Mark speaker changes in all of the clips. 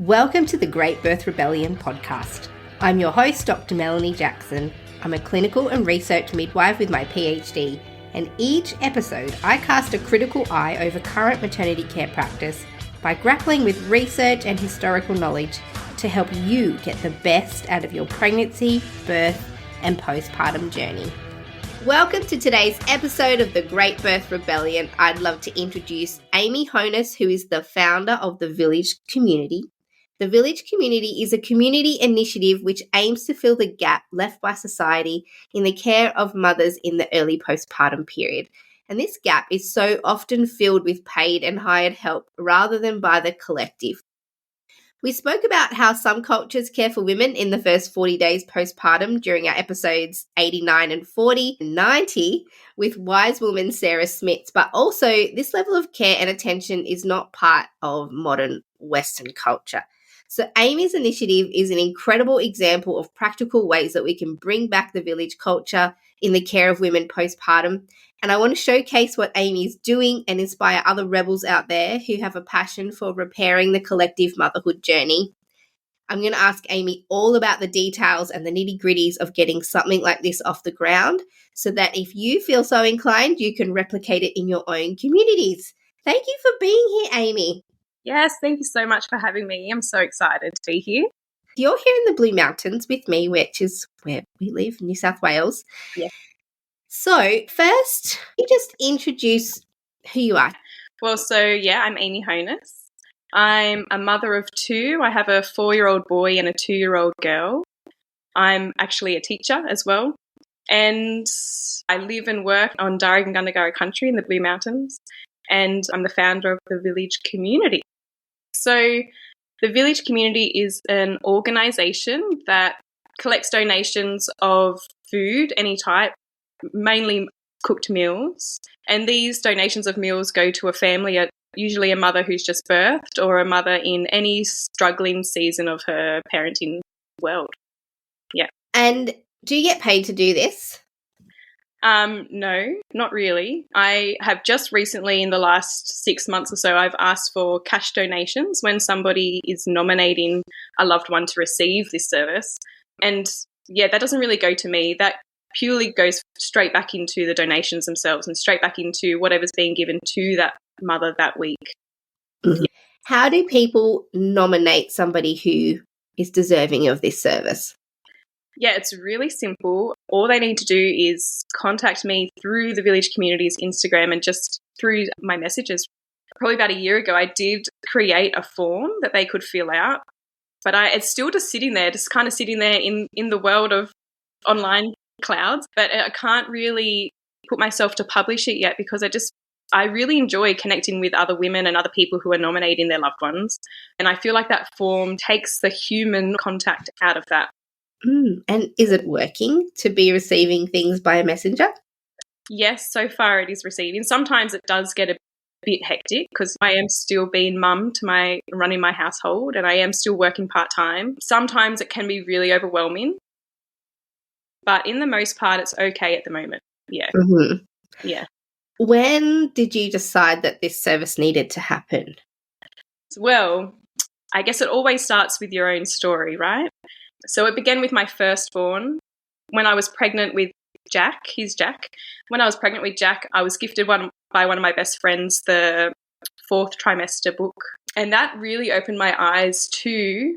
Speaker 1: Welcome to the Great Birth Rebellion podcast. I'm your host, Dr. Melanie Jackson. I'm a clinical and research midwife with my PhD, and each episode I cast a critical eye over current maternity care practice by grappling with research and historical knowledge to help you get the best out of your pregnancy, birth, and postpartum journey. Welcome to today's episode of the Great Birth Rebellion. I'd love to introduce Amy Honus, who is the founder of the Village Community. The Village Community is a community initiative which aims to fill the gap left by society in the care of mothers in the early postpartum period. And this gap is so often filled with paid and hired help rather than by the collective. We spoke about how some cultures care for women in the first 40 days postpartum during our episodes 89 and 40 and 90 with wise woman Sarah Smits, but also this level of care and attention is not part of modern Western culture. So Amy's initiative is an incredible example of practical ways that we can bring back the village culture in the care of women postpartum. And I want to showcase what Amy is doing and inspire other rebels out there who have a passion for repairing the collective motherhood journey. I'm going to ask Amy all about the details and the nitty-gritties of getting something like this off the ground so that if you feel so inclined, you can replicate it in your own communities. Thank you for being here, Amy.
Speaker 2: Yes, thank you so much for having me. I'm so excited to be here.
Speaker 1: You're here in the Blue Mountains with me, which is where we live, New South Wales.
Speaker 2: Yeah.
Speaker 1: So first, you just introduce who you are.
Speaker 2: Well, I'm Amy Honus. I'm a mother of two. I have a 4-year-old boy and a 2-year-old girl. I'm actually a teacher as well. And I live and work on Darug country in the Blue Mountains. And I'm the founder of the Village Community. So the Village Community is an organisation that collects donations of food, any type, mainly cooked meals. And these donations of meals go to a family, usually a mother who's just birthed or a mother in any struggling season of her parenting world. Yeah.
Speaker 1: And do you get paid to do this?
Speaker 2: No, not really. I have just recently, in the last 6 months or so, I've asked for cash donations when somebody is nominating a loved one to receive this service. And yeah, that doesn't really go to me. That purely goes straight back into the donations themselves and straight back into whatever's being given to that mother that week.
Speaker 1: Mm-hmm. How do people nominate somebody who is deserving of this service?
Speaker 2: Yeah, it's really simple. All they need to do is contact me through the Village Community's Instagram and just through my messages. Probably about a year ago, I did create a form that they could fill out, but it's still just sitting there, just kind of sitting there in the world of online clouds. But I can't really put myself to publish it yet because I really enjoy connecting with other women and other people who are nominating their loved ones. And I feel like that form takes the human contact out of that.
Speaker 1: And is it working to be receiving things by a messenger?
Speaker 2: Yes, so far it is receiving. Sometimes it does get a bit hectic because I am still being mum to running my household and I am still working part-time. Sometimes it can be really overwhelming, but in the most part it's okay at the moment. Yeah.
Speaker 1: Mm-hmm.
Speaker 2: Yeah.
Speaker 1: When did you decide that this service needed to happen?
Speaker 2: Well, I guess it always starts with your own story, right? So it began with my firstborn. When I was pregnant with Jack, when I was pregnant with Jack, I was gifted by one of my best friends the 4th trimester book. And that really opened my eyes to,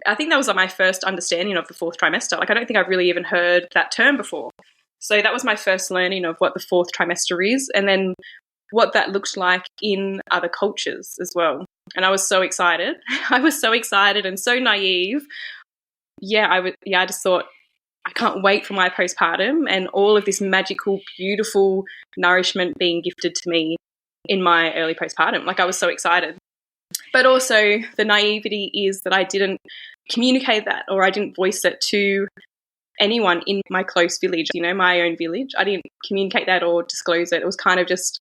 Speaker 2: I think that was my first understanding of the 4th trimester. Like I don't think I've really even heard that term before. So that was my first learning of what the 4th trimester is and then what that looked like in other cultures as well. And I was so excited. I was so excited and so naive. I just thought, I can't wait for my postpartum and all of this magical, beautiful nourishment being gifted to me in my early postpartum. Like I was so excited. But also the naivety is that I didn't communicate that or I didn't voice it to anyone in my close village, my own village. I didn't communicate that or disclose it. It was kind of just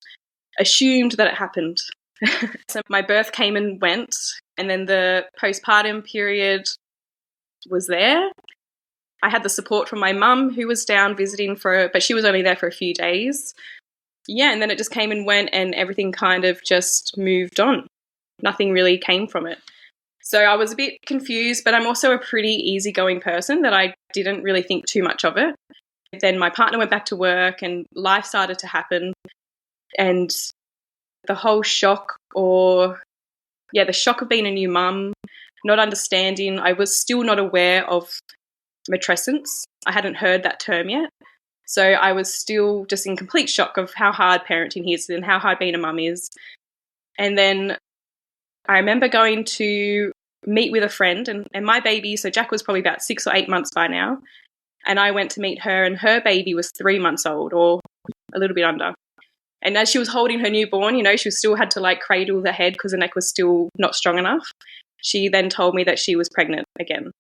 Speaker 2: assumed that it happened. So my birth came and went and then the postpartum period was there. I had the support from my mum who was down visiting but she was only there for a few days. Yeah, and then it just came and went and everything kind of just moved on. Nothing really came from it. So I was a bit confused, but I'm also a pretty easygoing person that I didn't really think too much of it. Then my partner went back to work and life started to happen. And the whole shock the shock of being a new mum, not understanding, I was still not aware of matrescence. I hadn't heard that term yet. So I was still just in complete shock of how hard parenting is and how hard being a mum is. And then I remember going to meet with a friend and my baby, so Jack was probably about 6 or 8 months by now, and I went to meet her and her baby was 3 months old or a little bit under. And as she was holding her newborn, she still had to like cradle the head because the neck was still not strong enough. She then told me that she was pregnant again.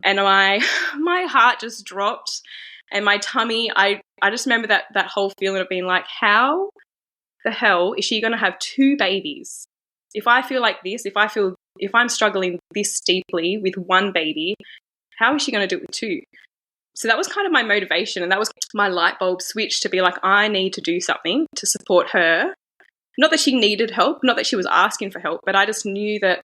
Speaker 2: And my heart just dropped and my tummy, I just remember that whole feeling of being like, how the hell is she going to have 2 babies? If I feel like this, if I'm struggling this deeply with 1 baby, how is she going to do it with 2? So that was kind of my motivation, and that was my light bulb switch to be like, I need to do something to support her. Not that she needed help, not that she was asking for help, but I just knew that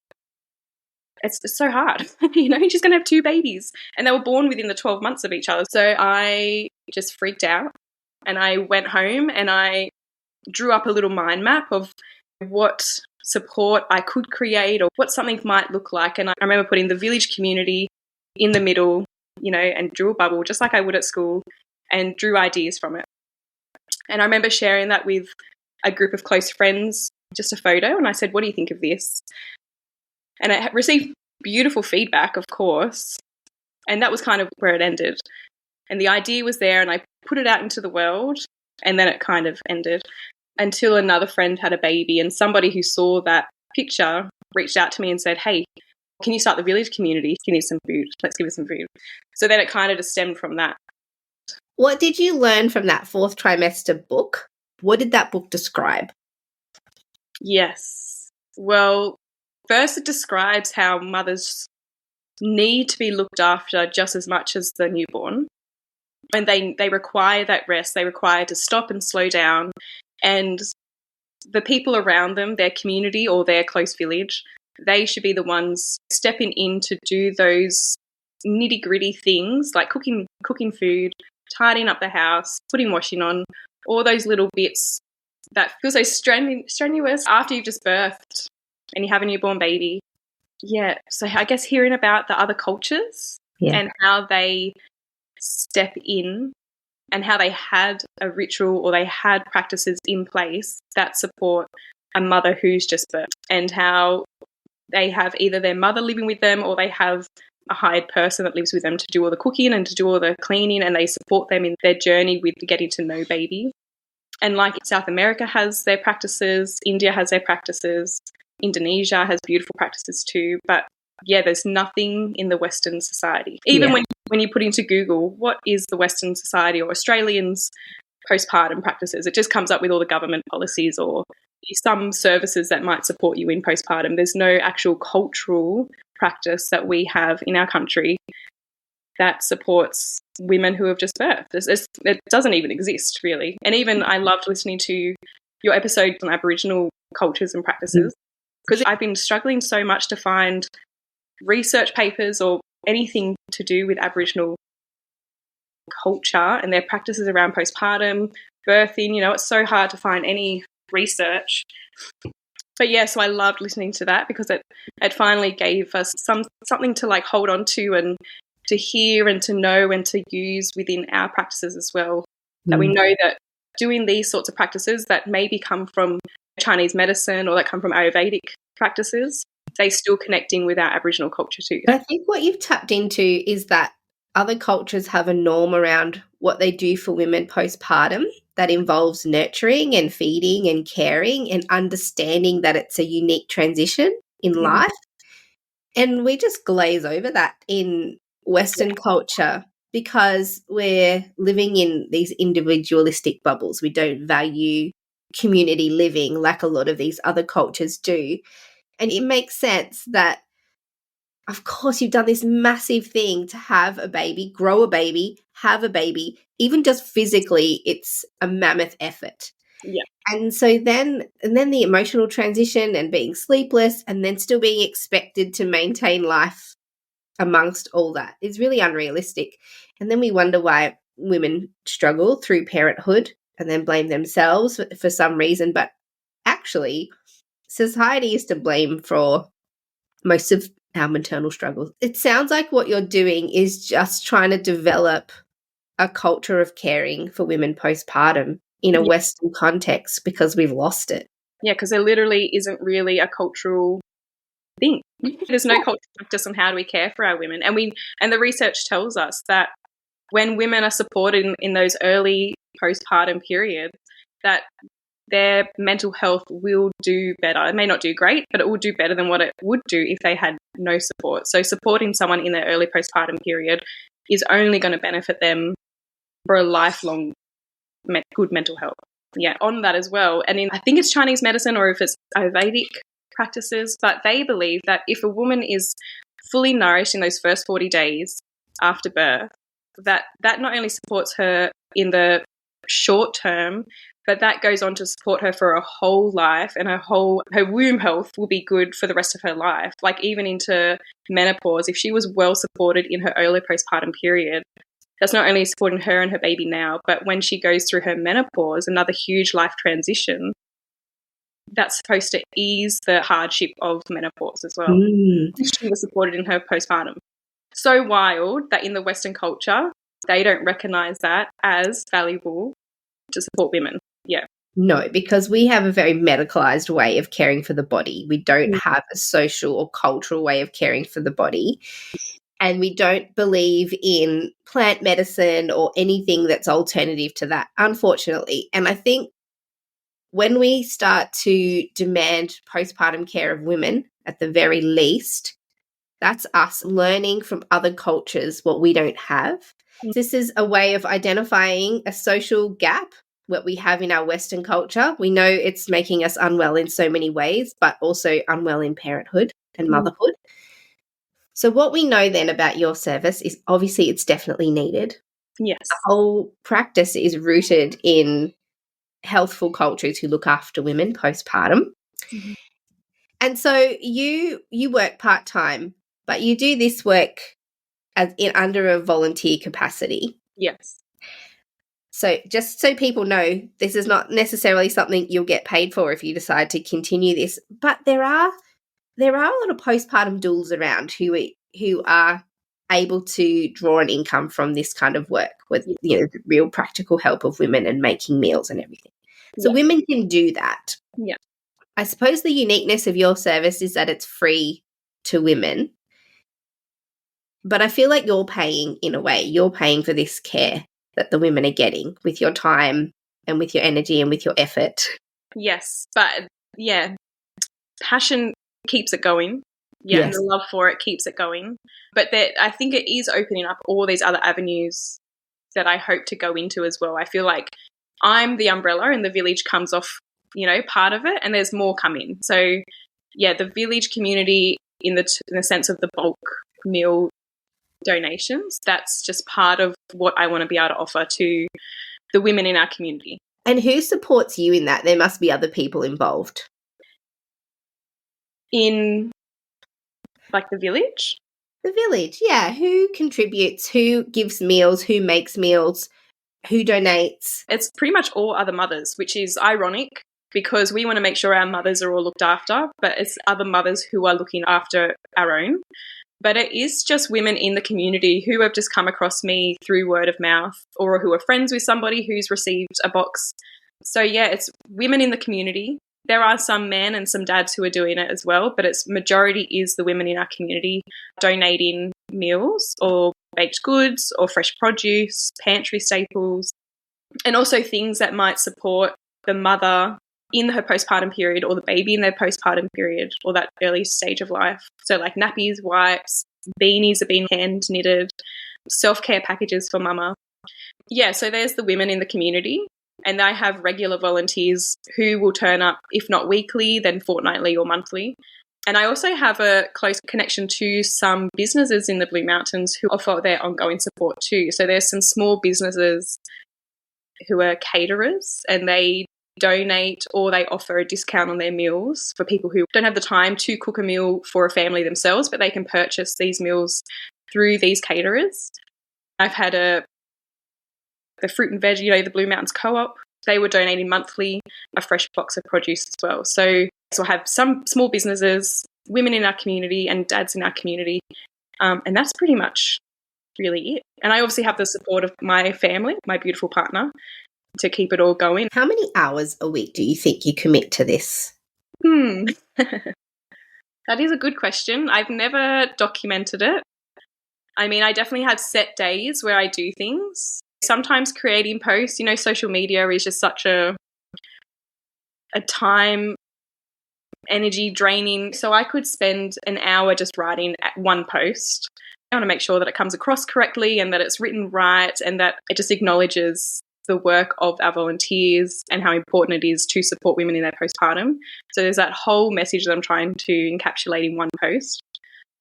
Speaker 2: it's so hard. She's going to have 2 babies, and they were born within the 12 months of each other. So I just freaked out, and I went home and I drew up a little mind map of what support I could create or what something might look like. And I remember putting the village community in the middle, and drew a bubble just like I would at school and drew ideas from it. And I remember sharing that with a group of close friends, just a photo, and I said, what do you think of this? And I received beautiful feedback, of course, and that was kind of where it ended. And the idea was there, and I put it out into the world, and then it kind of ended until another friend had a baby, and somebody who saw that picture reached out to me and said, hey, can you start the village community? Give me some food. Let's give her some food. So then it kind of just stemmed from that.
Speaker 1: What did you learn from that 4th trimester book? What did that book describe?
Speaker 2: Yes. Well, first it describes how mothers need to be looked after just as much as the newborn. And they require that rest. They require to stop and slow down. And the people around them, their community or their close village, they should be the ones stepping in to do those nitty-gritty things like cooking food, tidying up the house, putting washing on, all those little bits that feel so strenuous after you've just birthed and you have a newborn baby. Yeah, so I guess hearing about the other cultures and how they step in and how they had a ritual or they had practices in place that support a mother who's just birthed, and how they have either their mother living with them or they have a hired person that lives with them to do all the cooking and to do all the cleaning, and they support them in their journey with getting to know baby. And like South America has their practices, India has their practices, Indonesia has beautiful practices too. But yeah, there's nothing in the Western society. Even when you put into Google, what is the Western society or Australians' postpartum practices, it just comes up with all the government policies or some services that might support you in postpartum. There's no actual cultural practice that we have in our country that supports women who have just birthed. It doesn't even exist, really. And even I loved listening to your episode on Aboriginal cultures and practices, because I've been struggling so much to find research papers or anything to do with Aboriginal culture and their practices around postpartum, birthing. It's so hard to find any research. But yeah, so I loved listening to that because it finally gave us something to like hold on to and to hear and to know and to use within our practices as well. That we know that doing these sorts of practices that maybe come from Chinese medicine or that come from Ayurvedic practices, they're still connecting with our Aboriginal culture too.
Speaker 1: I think what you've tapped into is that other cultures have a norm around what they do for women postpartum that involves nurturing and feeding and caring and understanding that it's a unique transition in life. And we just glaze over that in Western culture because we're living in these individualistic bubbles. We don't value community living like a lot of these other cultures do. And it makes sense that, of course, you've done this massive thing to have a baby, grow a baby, have a baby. Even just physically, it's a mammoth effort.
Speaker 2: Yeah.
Speaker 1: And so then the emotional transition and being sleepless and then still being expected to maintain life amongst all that is really unrealistic. And then we wonder why women struggle through parenthood and then blame themselves for some reason. But actually, society is to blame for most of our maternal struggles. It sounds like what you're doing is just trying to develop a culture of caring for women postpartum in a Western context because we've lost it.
Speaker 2: Yeah, because there literally isn't really a cultural thing. There's no cultural practice on how do we care for our women. And the research tells us that when women are supported in those early postpartum periods, that their mental health will do better. It may not do great, but it will do better than what it would do if they had no support. So supporting someone in their early postpartum period is only going to benefit them for a lifelong good mental health. Yeah, on that as well. And I think it's Chinese medicine or if it's Ayurvedic practices, but they believe that if a woman is fully nourished in those first 40 days after birth, that not only supports her in the short term, but that goes on to support her for a whole life, and her womb health will be good for the rest of her life, like even into menopause. If she was well supported in her early postpartum period, that's not only supporting her and her baby now, but when she goes through her menopause, another huge life transition, that's supposed to ease the hardship of menopause as well. She was supported in her postpartum. So wild that in the Western culture, they don't recognise that as valuable to support women. Yeah.
Speaker 1: No, because we have a very medicalized way of caring for the body. We don't have a social or cultural way of caring for the body. And we don't believe in plant medicine or anything that's alternative to that, unfortunately. And I think when we start to demand postpartum care of women, at the very least, that's us learning from other cultures what we don't have. This is a way of identifying a social gap what we have in our Western culture. We know it's making us unwell in so many ways, but also unwell in parenthood and motherhood. So what we know then about your service is obviously it's definitely needed.
Speaker 2: Yes.
Speaker 1: The whole practice is rooted in healthful cultures who look after women postpartum. And so you work part-time, but you do this work under a volunteer capacity.
Speaker 2: Yes.
Speaker 1: So just so people know, this is not necessarily something you'll get paid for if you decide to continue this, but there are a lot of postpartum doulas around who are able to draw an income from this kind of work with the real practical help of women and making meals and everything. So women can do that.
Speaker 2: Yeah.
Speaker 1: I suppose the uniqueness of your service is that it's free to women. But I feel like you're paying, in a way, you're paying for this care that the women are getting with your time and with your energy and with your effort.
Speaker 2: Yes, but yeah, passion keeps it going. Yeah, and the love for it keeps it going. But I think it is opening up all these other avenues that I hope to go into as well. I feel like I'm the umbrella and the village comes off, part of it, and there's more coming. So yeah, the village community in the sense of the bulk meal donations, that's just part of what I want to be able to offer to the women in our community.
Speaker 1: And who supports you in that? There must be other people involved.
Speaker 2: In like the village?
Speaker 1: The village, yeah. Who contributes? Who gives meals? Who makes meals? Who donates?
Speaker 2: It's pretty much all other mothers, which is ironic because we want to make sure our mothers are all looked after, but it's other mothers who are looking after our own. But it is just women in the community who have just come across me through word of mouth or who are friends with somebody who's received a box. So yeah, it's women in the community. There are some men and some dads who are doing it as well, but its majority is the women in our community donating meals or baked goods or fresh produce, pantry staples, and also things that might support the mother in her postpartum period or the baby in their postpartum period or that early stage of life. So like nappies, wipes, beanies are being hand knitted, self-care packages for mama. Yeah, so there's the women in the community, and I have regular volunteers who will turn up, if not weekly, then fortnightly or monthly. And I also have a close connection to some businesses in the Blue Mountains who offer their ongoing support too. So there's some small businesses who are caterers, and they donate or they offer a discount on their meals for people who don't have the time to cook a meal for a family themselves, but they can purchase these meals through these caterers. I've had the fruit and veg, the Blue Mountains Co-op, they were donating monthly a fresh box of produce as well. So I have some small businesses, women in our community and dads in our community, and that's pretty much really it. And I obviously have the support of my family, my beautiful partner, to keep it all going.
Speaker 1: How many hours a week do you think you commit to this?
Speaker 2: That is a good question. I've never documented it. I mean, I definitely have set days where I do things. Sometimes creating posts, social media is just such a time, energy draining. So I could spend an hour just writing one post. I want to make sure that it comes across correctly and that it's written right and that it just acknowledges the work of our volunteers and how important it is to support women in their postpartum. So there's that whole message that I'm trying to encapsulate in one post.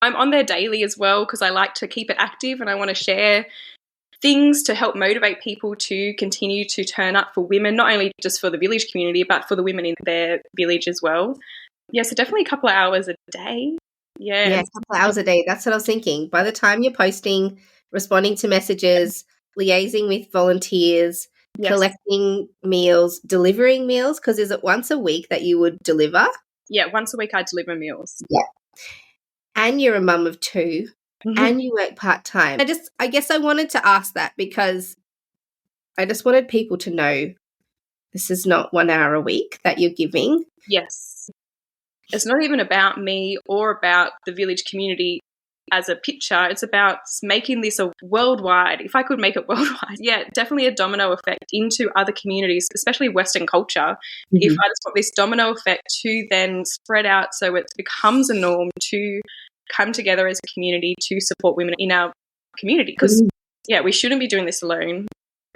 Speaker 2: I'm on there daily as well because I like to keep it active and I want to share things to help motivate people to continue to turn up for women, not only just for the village community, but for the women in their village as well. Yeah, so definitely a couple of hours a day. Yeah,
Speaker 1: a couple of hours a day. That's what I was thinking. By the time you're posting, responding to messages, liaising with volunteers, collecting meals, delivering meals, because is it once a week that you would deliver?
Speaker 2: Yeah, once a week I deliver meals.
Speaker 1: Yeah. And you're a mum of two. And you work part-time. I guess I wanted to ask that because I just wanted people to know this is not 1 hour a week that you're giving.
Speaker 2: Yes. It's not even about me or about the village community as a picture. It's about making this a worldwide, if I could make it worldwide. Yeah, definitely a domino effect into other communities, especially Western culture. If I just want this domino effect to then spread out so it becomes a norm to come together as a community to support women in our community. Because, we shouldn't be doing this alone.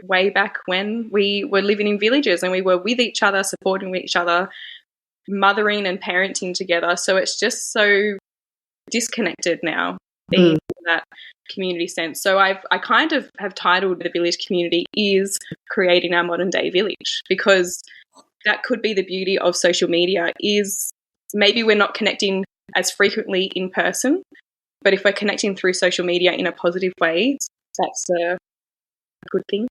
Speaker 2: Way back when we were living in villages and we were with each other, supporting each other, mothering and parenting together. So it's just so disconnected now, being in that community sense. So I kind of have titled the village community is creating our modern day village, because that could be the beauty of social media is maybe we're not connecting as frequently in person, but if we're connecting through social media in a positive way, that's a good thing.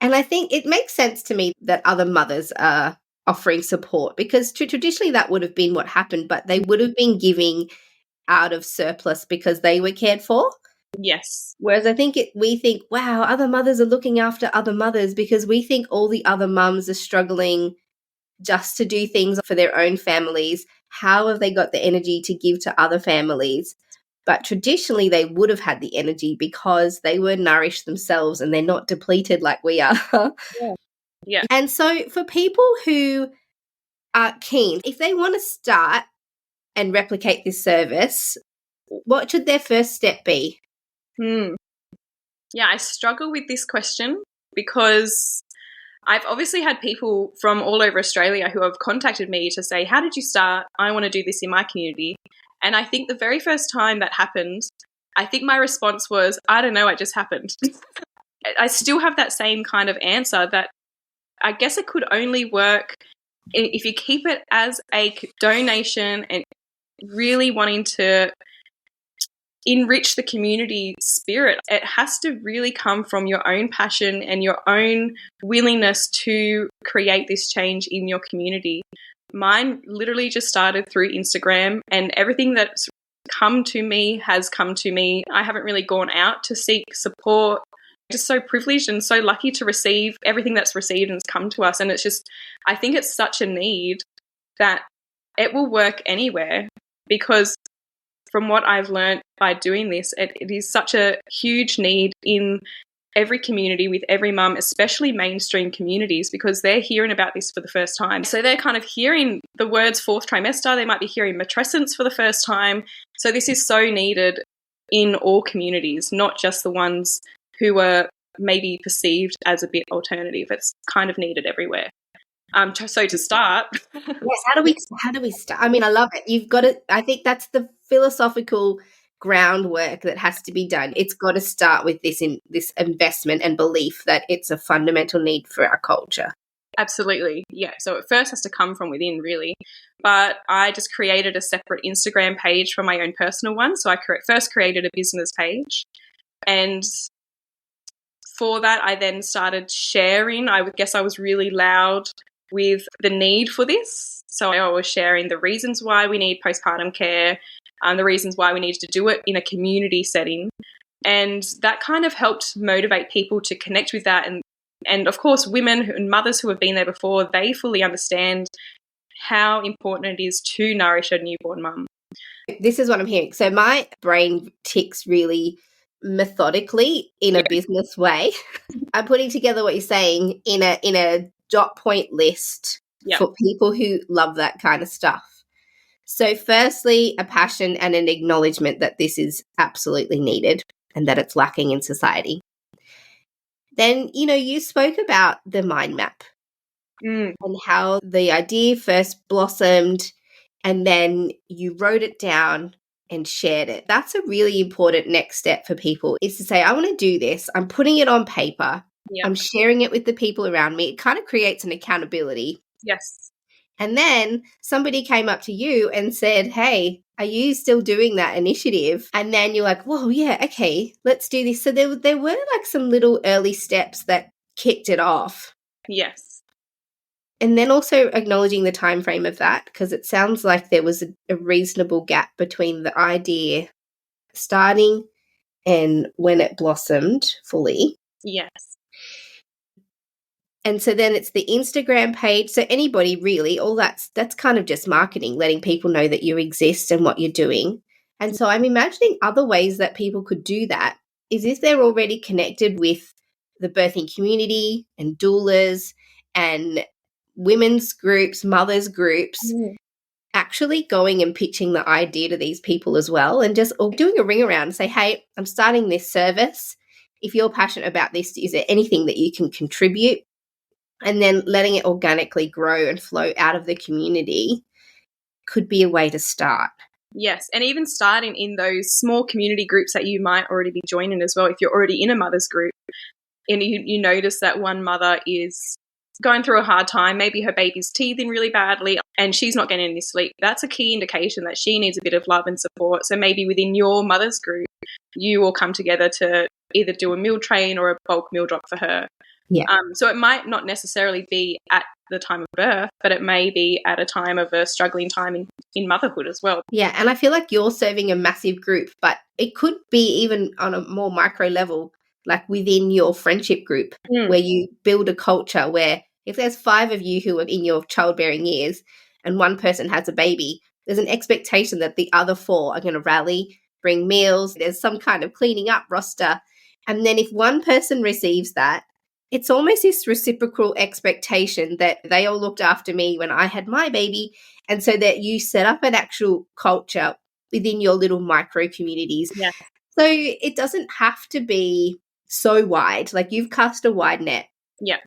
Speaker 1: And I think it makes sense to me that other mothers are offering support, because traditionally that would have been what happened, but they would have been giving out of surplus because they were cared for.
Speaker 2: Yes.
Speaker 1: Whereas I think we think, wow, other mothers are looking after other mothers, because we think all the other mums are struggling just to do things for their own families. How have they got the energy to give to other families? But traditionally they would have had the energy because they were nourished themselves and they're not depleted like we are.
Speaker 2: Yeah.
Speaker 1: And so for people who are keen, if they want to start and replicate this service, what should their first step be?
Speaker 2: Yeah, I struggle with this question because I've obviously had people from all over Australia who have contacted me to say, how did you start? I want to do this in my community. And I think the very first time that happened, I think my response was, I don't know, it just happened. I still have that same kind of answer that I guess it could only work if you keep it as a donation and really wanting to enrich the community spirit. It has to really come from your own passion and your own willingness to create this change in your community. Mine literally just started through Instagram, and everything that's come to me has come to me. I haven't really gone out to seek support. Just so privileged and so lucky to receive everything that's received and has come to us. And it's just, I think it's such a need that it will work anywhere, because from what I've learned by doing this, it is such a huge need in every community with every mum, especially mainstream communities, because they're hearing about this for the first time. So they're kind of hearing the words fourth trimester. They might be hearing matrescence for the first time. So this is so needed in all communities, not just the ones who are maybe perceived as a bit alternative. It's kind of needed everywhere. So to start,
Speaker 1: yes, how do we start? I mean, I love it. You've got to. I think that's the philosophical groundwork that has to be done. It's got to start with this investment and belief that it's a fundamental need for our culture.
Speaker 2: Absolutely. Yeah. So it first has to come from within, really. But I just created a separate Instagram page for my own personal one. So I first created a business page. And for that, I then started sharing. I would guess I was really loud with the need for this. So I was sharing the reasons why we need postpartum care, the reasons why we needed to do it in a community setting. And that kind of helped motivate people to connect with that. And of course, women and mothers who have been there before, they fully understand how important it is to nourish a newborn mum.
Speaker 1: This is what I'm hearing. So my brain ticks really methodically in a business way. I'm putting together what you're saying in a dot point list for people who love that kind of stuff. So firstly, a passion and an acknowledgement that this is absolutely needed and that it's lacking in society. Then, you spoke about the mind map and how the idea first blossomed and then you wrote it down and shared it. That's a really important next step for people, is to say, I want to do this. I'm putting it on paper. I'm sharing it with the people around me. It kind of creates an accountability.
Speaker 2: Yes.
Speaker 1: And then somebody came up to you and said, hey, are you still doing that initiative? And then you're like, whoa, yeah, okay, let's do this. So there were like some little early steps that kicked it off.
Speaker 2: Yes.
Speaker 1: And then also acknowledging the time frame of that, because it sounds like there was a reasonable gap between the idea starting and when it blossomed fully.
Speaker 2: Yes.
Speaker 1: And so then it's the Instagram page. So anybody really, all that's kind of just marketing, letting people know that you exist and what you're doing. And so I'm imagining other ways that people could do that is if they're already connected with the birthing community and doulas and women's groups, mothers groups, actually going and pitching the idea to these people as well, and just doing a ring around and say, hey, I'm starting this service. If you're passionate about this, is there anything that you can contribute? And then letting it organically grow and flow out of the community could be a way to start.
Speaker 2: Yes, and even starting in those small community groups that you might already be joining as well. If you're already in a mother's group and you notice that one mother is going through a hard time, maybe her baby's teething really badly and she's not getting any sleep, that's a key indication that she needs a bit of love and support. So maybe within your mother's group, you all come together to either do a meal train or a bulk meal drop for her.
Speaker 1: Yeah.
Speaker 2: So it might not necessarily be at the time of birth, but it may be at a time of a struggling time in motherhood as well.
Speaker 1: Yeah, and I feel like you're serving a massive group, but it could be even on a more micro level, like within your friendship group, where you build a culture where if there's 5 of you who are in your childbearing years and one person has a baby, there's an expectation that the other 4 are going to rally, bring meals, there's some kind of cleaning up roster. And then if one person receives that, it's almost this reciprocal expectation that they all looked after me when I had my baby. And so that you set up an actual culture within your little micro communities.
Speaker 2: Yeah.
Speaker 1: So it doesn't have to be so wide. Like you've cast a wide net.
Speaker 2: Yeah.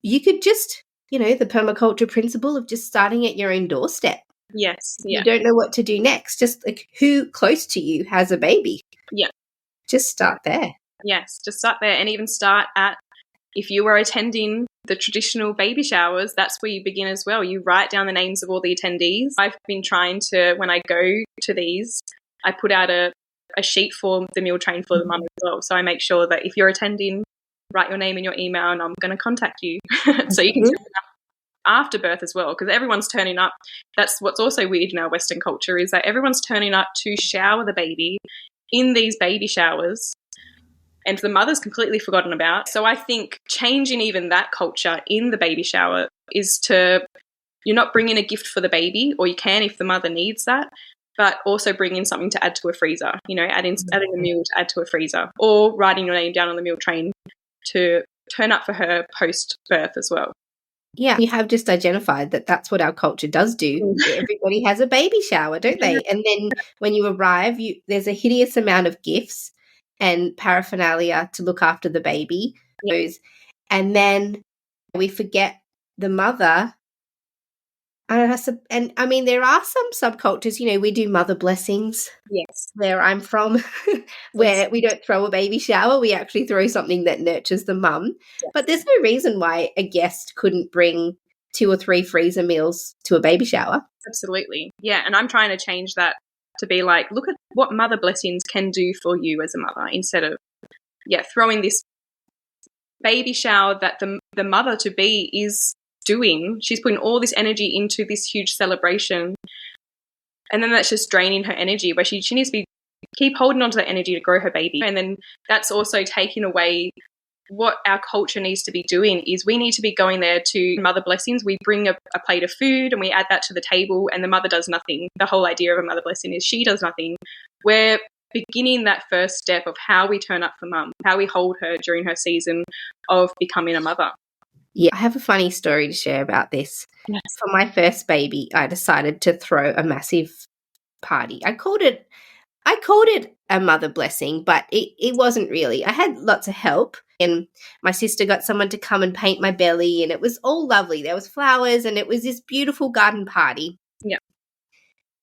Speaker 1: You could just, the permaculture principle of just starting at your own doorstep.
Speaker 2: Yes. Yeah.
Speaker 1: You don't know what to do next. Just like who close to you has a baby.
Speaker 2: Yeah.
Speaker 1: Just start there.
Speaker 2: Yes. Just start there, and even start at, if you were attending the traditional baby showers, that's where you begin as well. You write down the names of all the attendees. I've been trying to, when I go to these, I put out a sheet for the meal train for the mum as well. So I make sure that if you're attending, write your name and your email and I'm going to contact you. So you can turn up after birth as well, because everyone's turning up. That's what's also weird in our Western culture, is that everyone's turning up to shower the baby in these baby showers, and the mother's completely forgotten about. So I think changing even that culture in the baby shower is you're not bringing a gift for the baby, or you can if the mother needs that, but also bring in something to add to a freezer, adding a meal to add to a freezer, or writing your name down on the meal train to turn up for her post-birth as well.
Speaker 1: Yeah, you have just identified that that's what our culture does do. Everybody has a baby shower, don't they? And then when you arrive, there's a hideous amount of gifts and paraphernalia to look after the baby. And then we forget the mother And I mean, there are some subcultures, we do mother blessings
Speaker 2: Yes.
Speaker 1: where I'm from, where we don't throw a baby shower. We actually throw something that nurtures the mum.
Speaker 2: Yes.
Speaker 1: But there's no reason why a guest couldn't bring 2 or 3 freezer meals to a baby shower.
Speaker 2: Absolutely. Yeah. And I'm trying to change that to be like, look at what mother blessings can do for you as a mother, instead of, throwing this baby shower that the mother to be is doing. She's putting all this energy into this huge celebration, and then that's just draining her energy, where she needs to keep holding on to that energy to grow her baby. And then that's also taking away what our culture needs to be doing. Is we need to be going there to mother blessings. We bring a plate of food and we add that to the table, and the mother does nothing. The whole idea of a mother blessing is she does nothing. We're beginning that first step of how we turn up for mum, how we hold her during her season of becoming a mother.
Speaker 1: Yeah, I have a funny story to share about this.
Speaker 2: Yes.
Speaker 1: For my first baby, I decided to throw a massive party. I called it a mother blessing, but it wasn't really. I had lots of help, and my sister got someone to come and paint my belly, and it was all lovely. There was flowers, and it was this beautiful garden party.
Speaker 2: Yeah.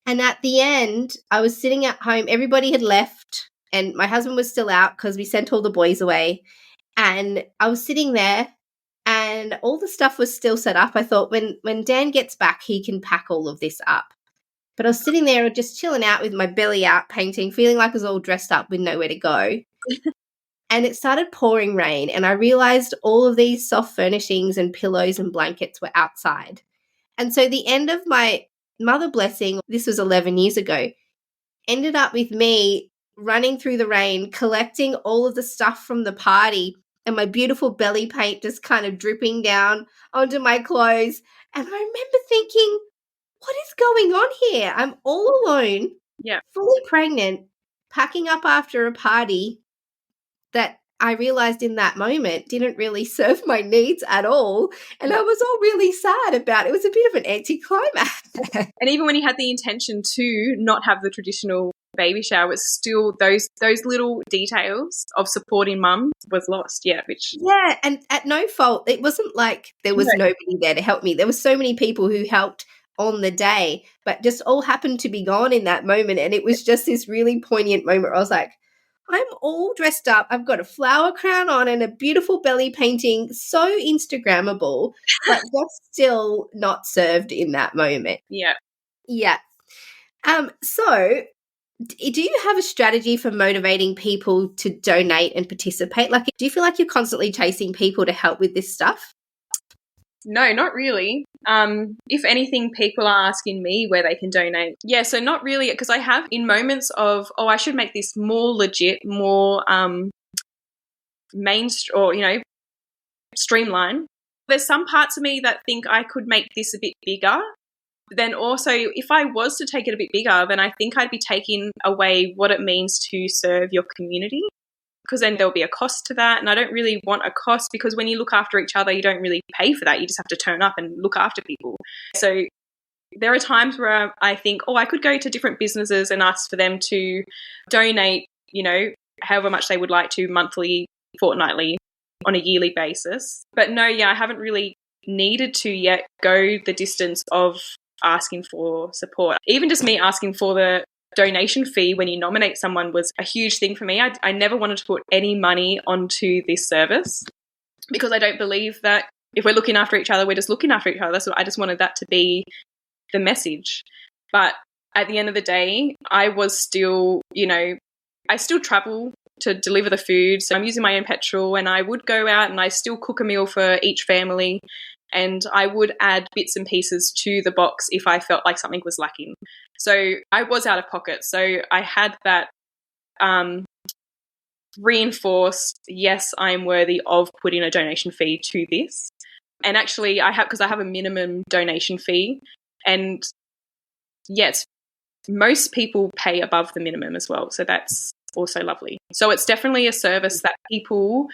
Speaker 1: And at the end, I was sitting at home. Everybody had left, and my husband was still out because we sent all the boys away. And I was sitting there, and all the stuff was still set up. I thought when Dan gets back, he can pack all of this up. But I was sitting there just chilling out with my belly out, painting, feeling like I was all dressed up with nowhere to go. And it started pouring rain, and I realized all of these soft furnishings and pillows and blankets were outside. And so the end of my mother blessing, this was 11 years ago, ended up with me running through the rain, collecting all of the stuff from the party, and my beautiful belly paint just kind of dripping down onto my clothes. And I remember thinking, what is going on here? I'm all alone, fully pregnant, packing up after a party that I realized in that moment didn't really serve my needs at all. And I was all really sad about it. It was a bit of an anticlimax.
Speaker 2: And even when you had the intention to not have the traditional baby shower, it's still those little details of supporting mum was lost. Yeah,
Speaker 1: and at no fault. It wasn't like there was nobody there to help me. There were so many people who helped on the day, but just all happened to be gone in that moment. And it was just this really poignant moment where I was like, I'm all dressed up. I've got a flower crown on and a beautiful belly painting, so Instagrammable, but just still not served in that moment.
Speaker 2: Yeah.
Speaker 1: Yeah. So do you have a strategy for motivating people to donate and participate? Like, do you feel like you're constantly chasing people to help with this stuff?
Speaker 2: No, not really. If anything, people are asking me where they can donate. Yeah, so not really, because I have in moments of, I should make this more legit, more streamlined. There's some parts of me that think I could make this a bit bigger. But then also, if I was to take it a bit bigger, then I think I'd be taking away what it means to serve your community, because then there'll be a cost to that. And I don't really want a cost, because when you look after each other, you don't really pay for that. You just have to turn up and look after people. So there are times where I think, I could go to different businesses and ask for them to donate, however much they would like to, monthly, fortnightly, on a yearly basis. But no, I haven't really needed to yet go the distance of asking for support. Even just me asking for the donation fee when you nominate someone was a huge thing for me. I never wanted to put any money onto this service, because I don't believe that if we're looking after each other, we're just looking after each other. So I just wanted that to be the message. But at the end of the day, I was still, I still travel to deliver the food. So I'm using my own petrol, and I would go out and I still cook a meal for each family. And I would add bits and pieces to the box if I felt like something was lacking. So I was out of pocket. So I had that reinforced, yes, I'm worthy of putting a donation fee to this. And actually because I have a minimum donation fee. And yes, most people pay above the minimum as well. So that's also lovely. So it's definitely a service that people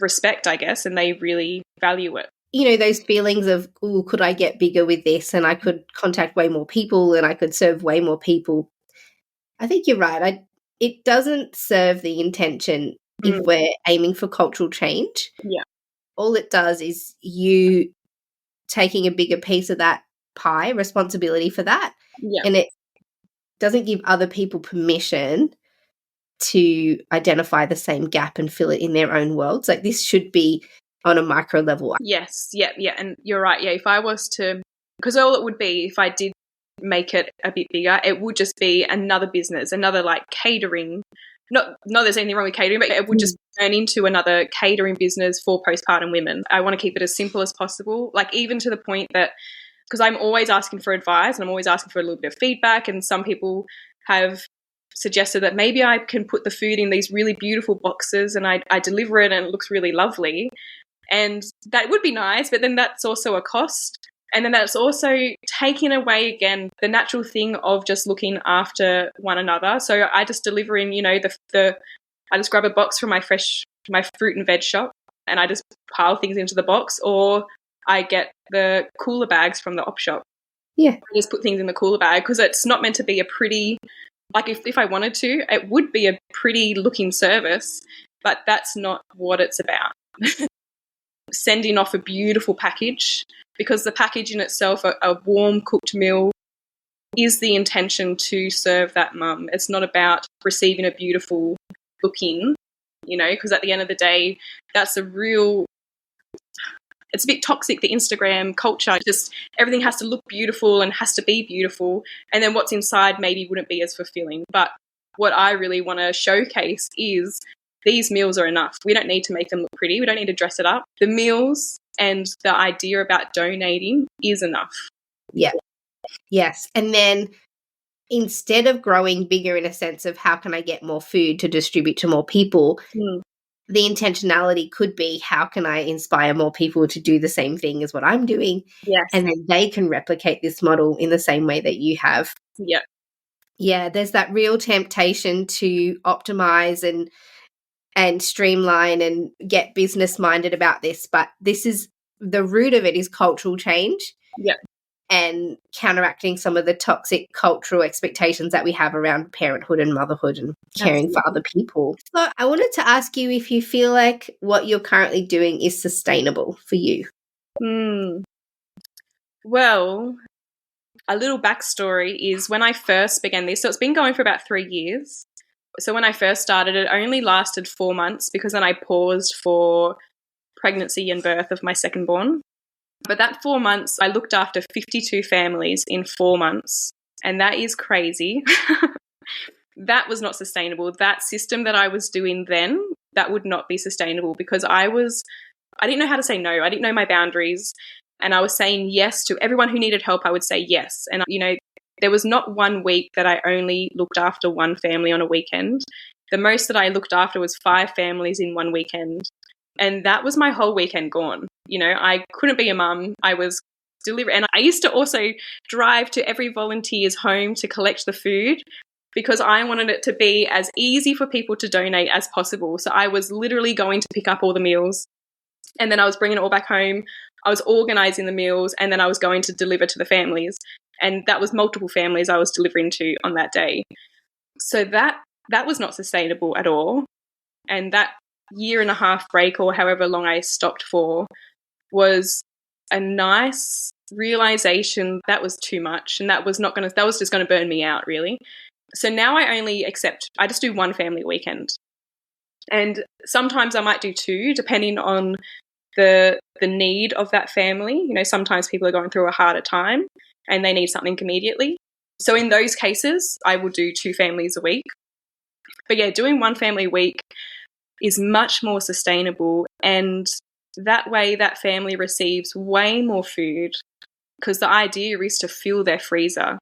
Speaker 2: respect, I guess, and they really value it.
Speaker 1: Those feelings of, could I get bigger with this, and I could contact way more people and I could serve way more people. I think you're right. It doesn't serve the intention if we're aiming for cultural change.
Speaker 2: Yeah.
Speaker 1: All it does is you taking a bigger piece of that pie responsibility for that.
Speaker 2: Yeah.
Speaker 1: And it doesn't give other people permission to identify the same gap and fill it in their own worlds. Like, this should be on a micro level.
Speaker 2: Yes. Yeah. And you're right. Yeah. If I was to, because all it would be if I did make it a bit bigger, it would just be another business, another like catering. Not there's anything wrong with catering, but it would just turn into another catering business for postpartum women. I want to keep it as simple as possible, like even to the point that, because I'm always asking for advice and I'm always asking for a little bit of feedback, and some people have suggested that maybe I can put the food in these really beautiful boxes and I deliver it and it looks really lovely. And that would be nice, but then that's also a cost. And then that's also taking away, again, the natural thing of just looking after one another. So I just deliver in, I just grab a box from my fruit and veg shop and I just pile things into the box, or I get the cooler bags from the op shop.
Speaker 1: Yeah.
Speaker 2: I just put things in the cooler bag because it's not meant to be a pretty, like if I wanted to, it would be a pretty looking service, but that's not what it's about. Sending off a beautiful package, because the package in itself, a warm cooked meal, is the intention to serve that mum. It's not about receiving a beautiful looking, because at the end of the day, that's it's a bit toxic, the Instagram culture. Just everything has to look beautiful and has to be beautiful, and then what's inside maybe wouldn't be as fulfilling. But what I really want to showcase is these meals are enough. We don't need to make them look pretty. We don't need to dress it up. The meals and the idea about donating is enough.
Speaker 1: Yeah. Yes. And then instead of growing bigger in a sense of how can I get more food to distribute to more people, the intentionality could be how can I inspire more people to do the same thing as what I'm doing?
Speaker 2: Yes.
Speaker 1: And then they can replicate this model in the same way that you have.
Speaker 2: Yeah.
Speaker 1: Yeah, there's that real temptation to optimize and streamline and get business minded about this, but this is the root of it is cultural change.
Speaker 2: Yeah.
Speaker 1: And counteracting some of the toxic cultural expectations that we have around parenthood and motherhood and caring for other people. So I wanted to ask you if you feel like what you're currently doing is sustainable for you.
Speaker 2: Well, a little backstory is when I first began this, so it's been going for about 3 years. So when I first started, it only lasted 4 months because then I paused for pregnancy and birth of my second born. But that 4 months, I looked after 52 families in 4 months, and that is crazy. That was not sustainable. That system that I was doing then, that would not be sustainable because I didn't know how to say no. I didn't know my boundaries, and I was saying yes to everyone who needed help. I would say yes. And, there was not 1 week that I only looked after one family on a weekend. The most that I looked after was 5 families in 1 weekend. And that was my whole weekend gone. I couldn't be a mum. I was delivering. And I used to also drive to every volunteer's home to collect the food because I wanted it to be as easy for people to donate as possible. So I was literally going to pick up all the meals and then I was bringing it all back home. I was organising the meals and then I was going to deliver to the families. And that was multiple families I was delivering to on that day. So that was not sustainable at all. And that 1.5 year break or however long I stopped for was a nice realization that was too much and that was just going to burn me out really. So now I just do 1 family weekend. And sometimes I might do 2 depending on the need of that family. Sometimes people are going through a harder time and they need something immediately. So in those cases, I will do 2 families a week. But yeah, doing 1 family a week is much more sustainable, and that way that family receives way more food because the idea is to fill their freezer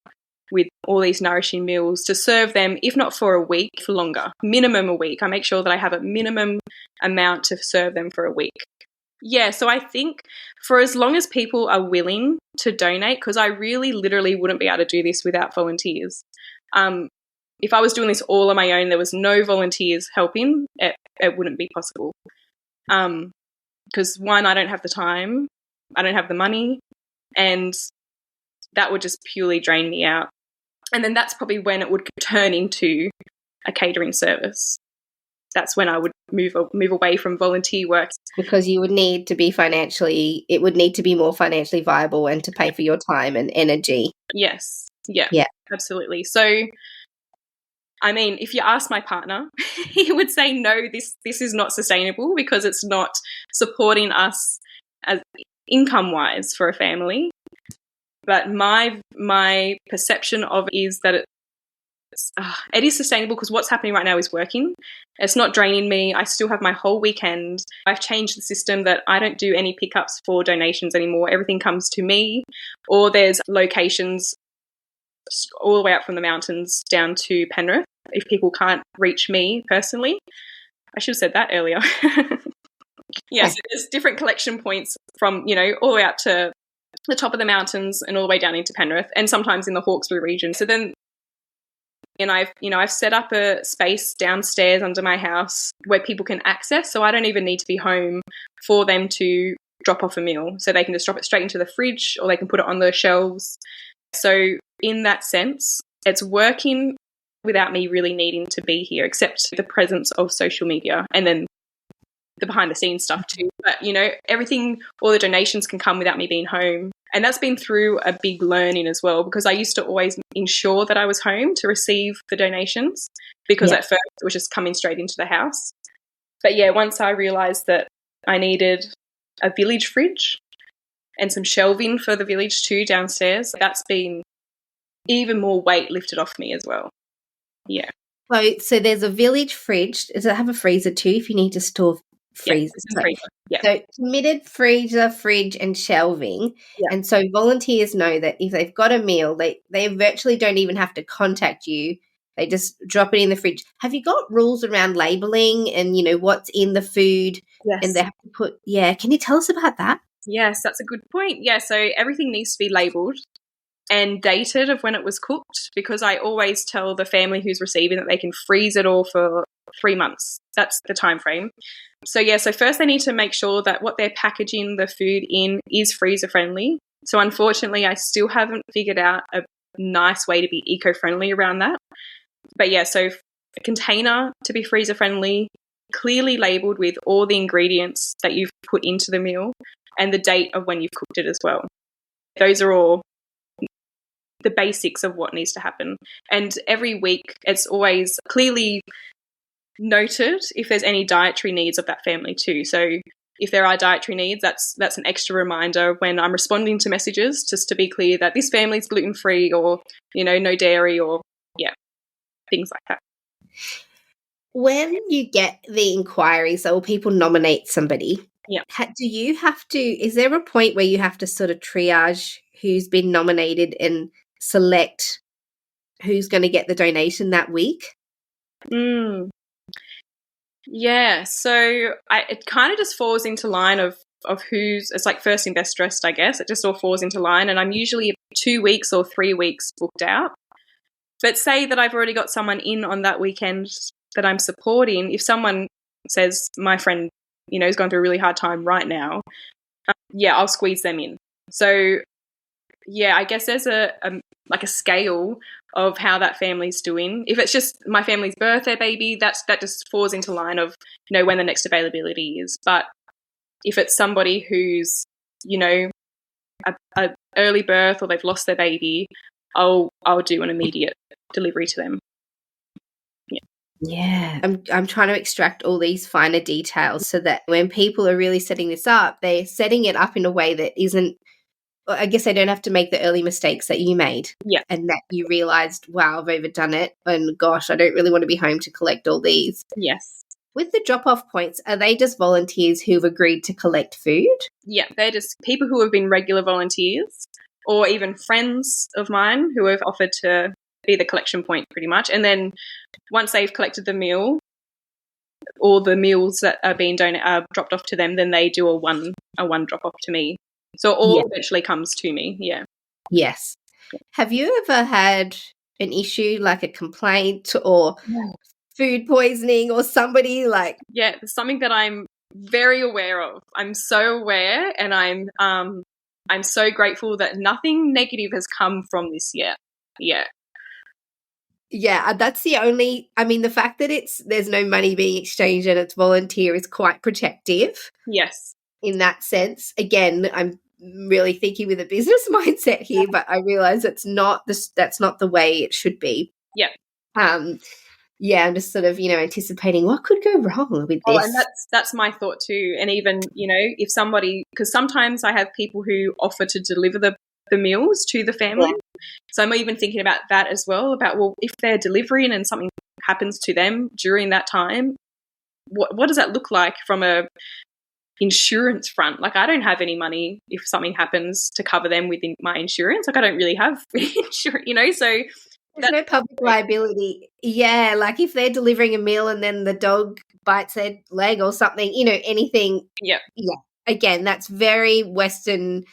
Speaker 2: with all these nourishing meals to serve them, if not for a week, for longer, minimum a week. I make sure that I have a minimum amount to serve them for a week. Yeah, so I think for as long as people are willing to donate, because I really literally wouldn't be able to do this without volunteers. If I was doing this all on my own, there was no volunteers helping, it wouldn't be possible. Because 1, I don't have the time, I don't have the money, and that would just purely drain me out. And then that's probably when it would turn into a catering service. that's when I would move away from volunteer work.
Speaker 1: Because you would need to be it would need to be more financially viable and to pay for your time and energy.
Speaker 2: Yes. Yeah.
Speaker 1: Yeah.
Speaker 2: Absolutely. So, I mean, if you ask my partner, he would say, no, this is not sustainable because it's not supporting us as income-wise for a family. But my perception of it is that it is sustainable because what's happening right now is working. It's not draining me. I still have my whole weekend. I've changed the system that I don't do any pickups for donations anymore. Everything comes to me, or there's locations all the way up from the mountains down to Penrith if people can't reach me personally. I should have said that earlier. Yes, there's different collection points from, all the way out to the top of the mountains and all the way down into Penrith, and sometimes in the Hawkesbury region. So then, I've set up a space downstairs under my house where people can access, so I don't even need to be home for them to drop off a meal. So they can just drop it straight into the fridge, or they can put it on the shelves. So in that sense, it's working without me really needing to be here, except the presence of social media and then the behind the scenes stuff too. But, everything, all the donations can come without me being home. And that's been through a big learning as well, because I used to always ensure that I was home to receive the donations, because at first it was just coming straight into the house. But yeah, once I realised that I needed a village fridge and some shelving for the village too downstairs, that's been even more weight lifted off me as well. Yeah.
Speaker 1: So there's a village fridge. Does it have a freezer too if you need to store freezer?
Speaker 2: Yeah.
Speaker 1: So committed freezer, fridge and shelving. Yeah. And so volunteers know that if they've got a meal, they virtually don't even have to contact you. They just drop it in the fridge. Have you got rules around labelling and, what's in the food?
Speaker 2: Yes.
Speaker 1: And they have to can you tell us about that?
Speaker 2: Yes, that's a good point. Yeah, so everything needs to be labelled and dated of when it was cooked, because I always tell the family who's receiving that they can freeze it all for 3 months. That's the time frame. So first they need to make sure that what they're packaging the food in is freezer friendly. So unfortunately, I still haven't figured out a nice way to be eco-friendly around that. But so a container to be freezer friendly, clearly labelled with all the ingredients that you've put into the meal and the date of when you've cooked it as well. Those are all the basics of what needs to happen. And every week it's always clearly noted if there's any dietary needs of that family too. So if there are dietary needs, that's an extra reminder when I'm responding to messages, just to be clear that this family's gluten-free, or, no dairy, or things like that.
Speaker 1: When you get the inquiry, so people nominate somebody, do you have to, is there a point where you have to sort of triage who's been nominated and select who's going to get the donation that week?
Speaker 2: Yeah, so it kind of just falls into line of who's, it's like first in best dressed, I guess. It just all falls into line, and I'm usually 2 weeks or 3 weeks booked out. But say that I've already got someone in on that weekend that I'm supporting. If someone says my friend, is going through a really hard time right now, I'll squeeze them in. So I guess there's a scale of how that family's doing. If it's just my family's birthday baby, that just falls into line of, when the next availability is. But if it's somebody who's, a early birth, or they've lost their baby, I'll do an immediate delivery to them.
Speaker 1: Yeah. I'm trying to extract all these finer details so that when people are really setting this up, they're setting it up in a way that isn't, I guess they don't have to make the early mistakes that you made.
Speaker 2: Yeah.
Speaker 1: And that you realised, wow, I've overdone it. And gosh, I don't really want to be home to collect all these.
Speaker 2: Yes.
Speaker 1: With the drop-off points, are they just volunteers who've agreed to collect food?
Speaker 2: Yeah, they're just people who have been regular volunteers, or even friends of mine who have offered to be the collection point pretty much. And then once they've collected the meal, all the meals that are being dropped off to them, then they do a one drop off to me. So it all eventually comes to me. Yeah.
Speaker 1: Yes. Have you ever had an issue, like a complaint or food poisoning, or somebody like?
Speaker 2: Yeah, it's something that I'm very aware of. I'm so aware, and I'm so grateful that nothing negative has come from this yet. Yeah.
Speaker 1: Yeah, that's the only, I mean, the fact that there's no money being exchanged and it's volunteer is quite protective
Speaker 2: Yes.
Speaker 1: in that sense. Again, I'm really thinking with a business mindset here, but I realize that's not the way it should be.
Speaker 2: Yeah.
Speaker 1: Yeah, I'm just sort of, anticipating what could go wrong with
Speaker 2: Oh,
Speaker 1: this.
Speaker 2: and that's my thought too. And even, if somebody, because sometimes I have people who offer to deliver the meals to the family. Yeah. So I'm even thinking about that as well, about, well, if they're delivering and something happens to them during that time, what does that look like from a insurance front? Like, I don't have any money if something happens to cover them within my insurance. Like, I don't really have insurance, so
Speaker 1: there's no public liability. Yeah, like if they're delivering a meal and then the dog bites their leg or something, anything.
Speaker 2: Yeah.
Speaker 1: Yeah. Again, that's very Western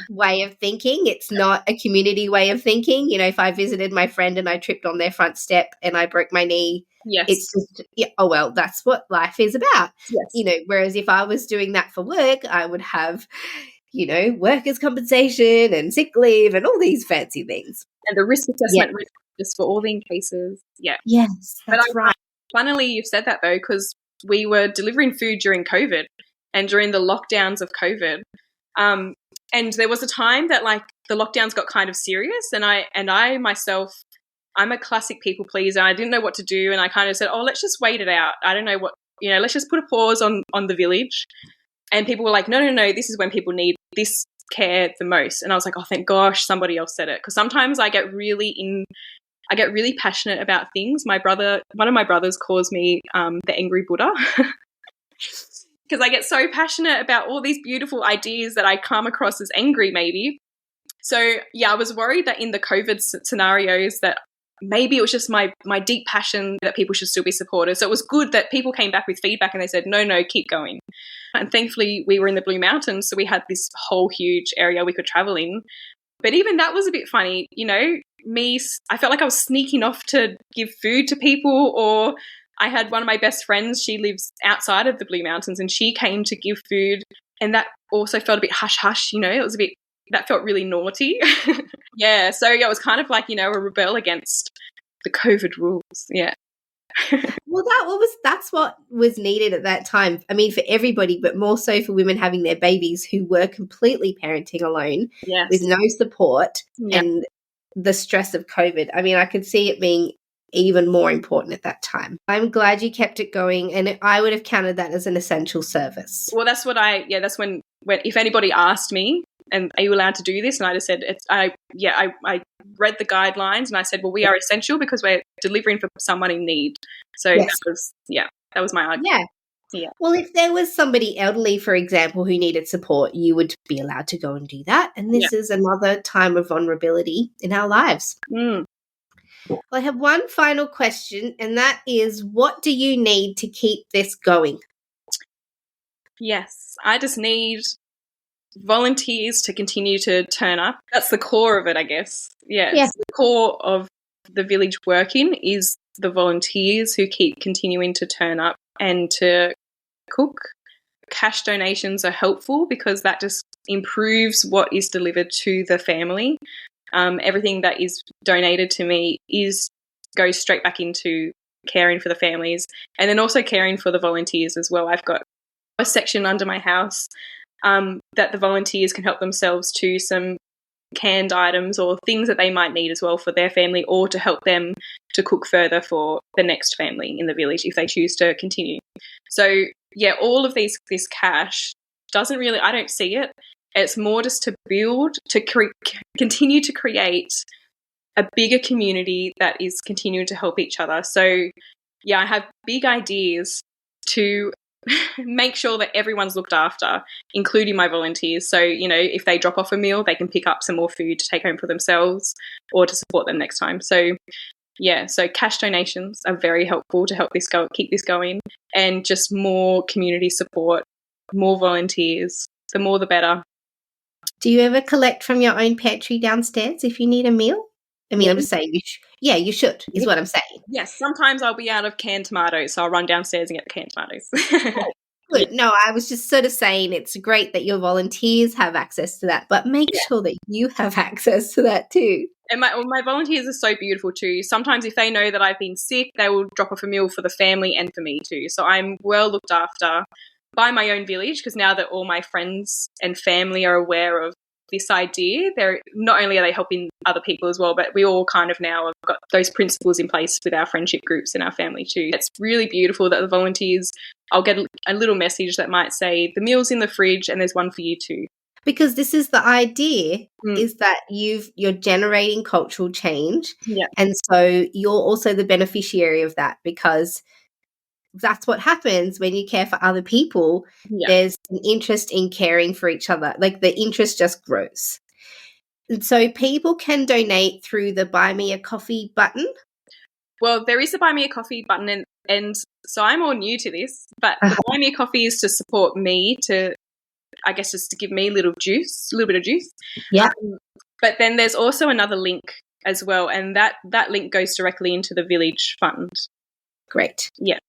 Speaker 1: way of thinking. It's not a community way of thinking. If I visited my friend and I tripped on their front step and I broke my knee,
Speaker 2: yes,
Speaker 1: it's just, oh, well, that's what life is about.
Speaker 2: Yes.
Speaker 1: Whereas if I was doing that for work, I would have, workers' compensation and sick leave and all these fancy things.
Speaker 2: And the risk assessment just for all the cases. Yeah.
Speaker 1: Yes, that's right.
Speaker 2: Funnily, you've said that, though, because we were delivering food during COVID and during the lockdowns of COVID. And there was a time that, like, the lockdowns got kind of serious, and I myself, I'm a classic people pleaser. I didn't know what to do, and I kind of said, oh, let's just wait it out. I don't know what, let's just put a pause on the village. And people were like, no, this is when people need this care the most. And I was like, oh, thank gosh, somebody else said it. Because sometimes I get really passionate about things. One of my brothers calls me the angry Buddha. Because I get so passionate about all these beautiful ideas that I come across as angry, maybe. So, yeah, I was worried that in the COVID scenarios that maybe it was just my deep passion that people should still be supported. So it was good that people came back with feedback and they said, no, keep going. And thankfully, we were in the Blue Mountains, so we had this whole huge area we could travel in. But even that was a bit funny, I felt like I was sneaking off to give food to people, or I had one of my best friends, she lives outside of the Blue Mountains, and she came to give food, and that also felt a bit hush-hush, it was a bit, that felt really naughty. Yeah, so yeah, it was kind of like, a rebel against the COVID rules, yeah.
Speaker 1: Well, that's what was needed at that time. I mean, for everybody, but more so for women having their babies who were completely parenting alone with no support and the stress of COVID. I mean, I could see it being even more important at that time. I'm glad you kept it going, and I would have counted that as an essential service.
Speaker 2: Well, that's what that's when if anybody asked me, and are you allowed to do this? And I just said, I read the guidelines and I said, well, we are essential because we're delivering for someone in need. So that was my argument. Yeah.
Speaker 1: Well, if there was somebody elderly, for example, who needed support, you would be allowed to go and do that. And this is another time of vulnerability in our lives.
Speaker 2: Mm.
Speaker 1: Well, I have one final question, and that is, what do you need to keep this going?
Speaker 2: Yes, I just need volunteers to continue to turn up. That's the core of it, I guess. Yes. The core of the village working is the volunteers who keep continuing to turn up and to cook. Cash donations are helpful because that just improves what is delivered to the family. Everything that is donated to me goes straight back into caring for the families and then also caring for the volunteers as well. I've got a section under my house that the volunteers can help themselves to some canned items or things that they might need as well for their family, or to help them to cook further for the next family in the village if they choose to continue. So yeah, all of this cash doesn't really, I don't see it. It's more just to build, to continue to create a bigger community that is continuing to help each other. So yeah, I have big ideas to make sure that everyone's looked after, including my volunteers. So, if they drop off a meal, they can pick up some more food to take home for themselves or to support them next time. So, yeah, so cash donations are very helpful to help this keep this going, and just more community support, more volunteers. The more, the better.
Speaker 1: Do you ever collect from your own pantry downstairs if you need a meal? I mean, I'm just saying, you should, is what I'm saying.
Speaker 2: Yes, sometimes I'll be out of canned tomatoes, so I'll run downstairs and get the canned tomatoes.
Speaker 1: Good. No, I was just sort of saying it's great that your volunteers have access to that, but make sure that you have access to that too.
Speaker 2: And my volunteers are so beautiful too. Sometimes if they know that I've been sick, they will drop off a meal for the family and for me too. So I'm well looked after by my own village, because now that all my friends and family are aware of this idea, they're not only are they helping other people as well, but we all kind of now have got those principles in place with our friendship groups and our family too. It's really beautiful that the volunteers, I'll get a little message that might say the meal's in the fridge and there's one for you too.
Speaker 1: Because this is the idea, is that you're generating cultural change.
Speaker 2: Yeah.
Speaker 1: And so you're also the beneficiary of that, because that's what happens when you care for other people.
Speaker 2: Yeah.
Speaker 1: There's an interest in caring for each other. Like the interest just grows. And so people can donate through the Buy Me a Coffee button.
Speaker 2: Well, there is a Buy Me a Coffee button, and so I'm all new to this, but the Buy Me a Coffee is to support me, to, I guess, just to give me a little bit of juice.
Speaker 1: Yeah.
Speaker 2: But then there's also another link as well, and that link goes directly into the village fund.
Speaker 1: Great.
Speaker 2: Yeah.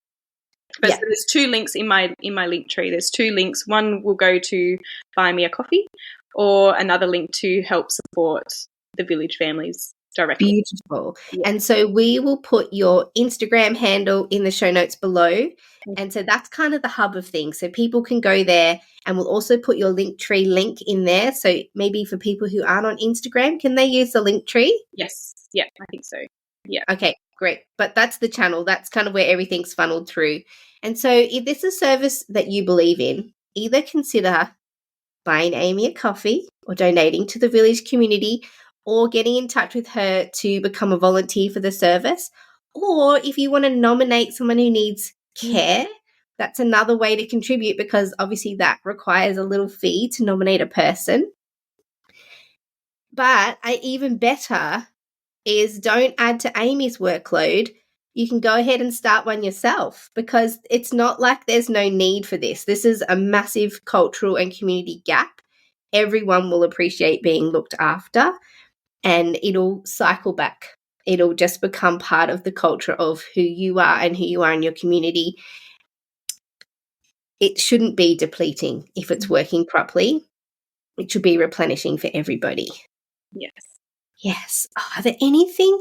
Speaker 2: But so there's two links in my link tree. There's two links. One will go to Buy Me a Coffee, or another link to help support the village families directly.
Speaker 1: Beautiful. Yeah. And so we will put your Instagram handle in the show notes below. And so that's kind of the hub of things. So people can go there, and we'll also put your Linktree link in there. So maybe for people who aren't on Instagram, can they use the Linktree?
Speaker 2: Yes. Yeah, I think so. Yeah.
Speaker 1: Okay, great. But that's the channel. That's kind of where everything's funneled through. And so if this is a service that you believe in, either consider buying Amy a coffee or donating to the village community, or getting in touch with her to become a volunteer for the service. Or if you want to nominate someone who needs care, that's another way to contribute, because obviously that requires a little fee to nominate a person. But even better is don't add to Amy's workload. You can go ahead and start one yourself, because it's not like there's no need for this. This is a massive cultural and community gap. Everyone will appreciate being looked after, and it'll cycle back. It'll just become part of the culture of who you are and who you are in your community. It shouldn't be depleting if it's working properly. It should be replenishing for everybody.
Speaker 2: Yes.
Speaker 1: Yes. Are there anything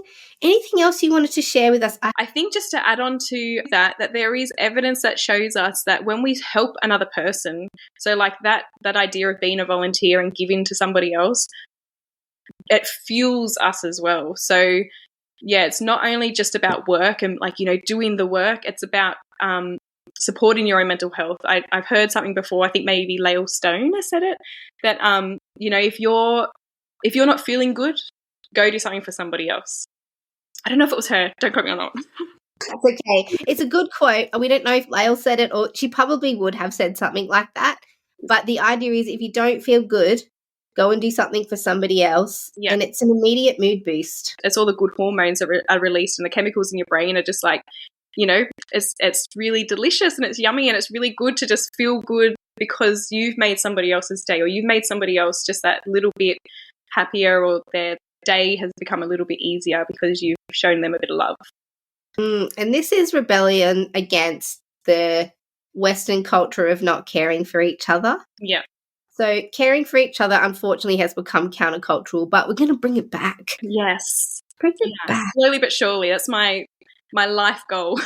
Speaker 1: else you wanted to share with us?
Speaker 2: I think just to add on to that there is evidence that shows us that when we help another person, so like that idea of being a volunteer and giving to somebody else, it fuels us as well. So yeah, it's not only just about work and doing the work. It's about supporting your own mental health. I've heard something before. I think maybe Lael Stone has said it, that if you're not feeling good, go do something for somebody else. I don't know if it was her. Don't quote me on that one.
Speaker 1: That's okay. It's a good quote. We don't know if Lael said it, or she probably would have said something like that. But the idea is, if you don't feel good, go and do something for somebody else. Yeah. And it's an immediate mood boost.
Speaker 2: It's all the good hormones that are released, and the chemicals in your brain are just like, it's really delicious and it's yummy, and it's really good to just feel good because you've made somebody else's day, or you've made somebody else just that little bit happier, or their day has become a little bit easier because you've shown them a bit of love.
Speaker 1: And this is rebellion against the Western culture of not caring for each other.
Speaker 2: Yeah.
Speaker 1: So caring for each other, unfortunately, has become countercultural, but we're going to bring it back.
Speaker 2: Yes.
Speaker 1: Bring it back.
Speaker 2: Slowly but surely. That's my life goal.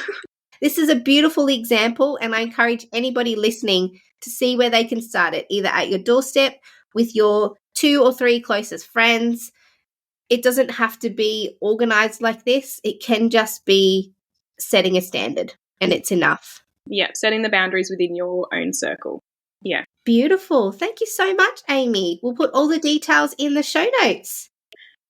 Speaker 1: This is a beautiful example, and I encourage anybody listening to see where they can start it, either at your doorstep with your 2 or 3 closest friends. It doesn't have to be organized like this. It can just be setting a standard, and it's enough.
Speaker 2: Yeah, setting the boundaries within your own circle. Yeah.
Speaker 1: Beautiful. Thank you so much, Amy. We'll put all the details in the show notes.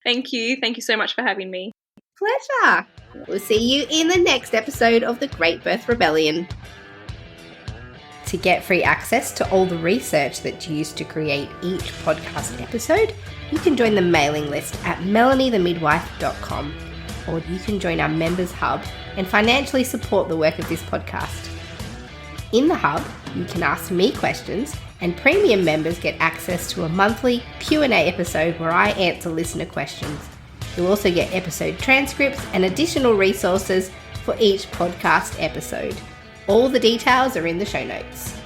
Speaker 2: Thank you. Thank you so much for having me.
Speaker 1: Pleasure. We'll see you in the next episode of The Great Birth Rebellion. To get free access to all the research that's used to create each podcast episode, you can join the mailing list at melaniethemidwife.com, or you can join our members hub and financially support the work of this podcast. In the hub, you can ask me questions, and premium members get access to a monthly Q&A episode where I answer listener questions. You'll also get episode transcripts and additional resources for each podcast episode. All the details are in the show notes.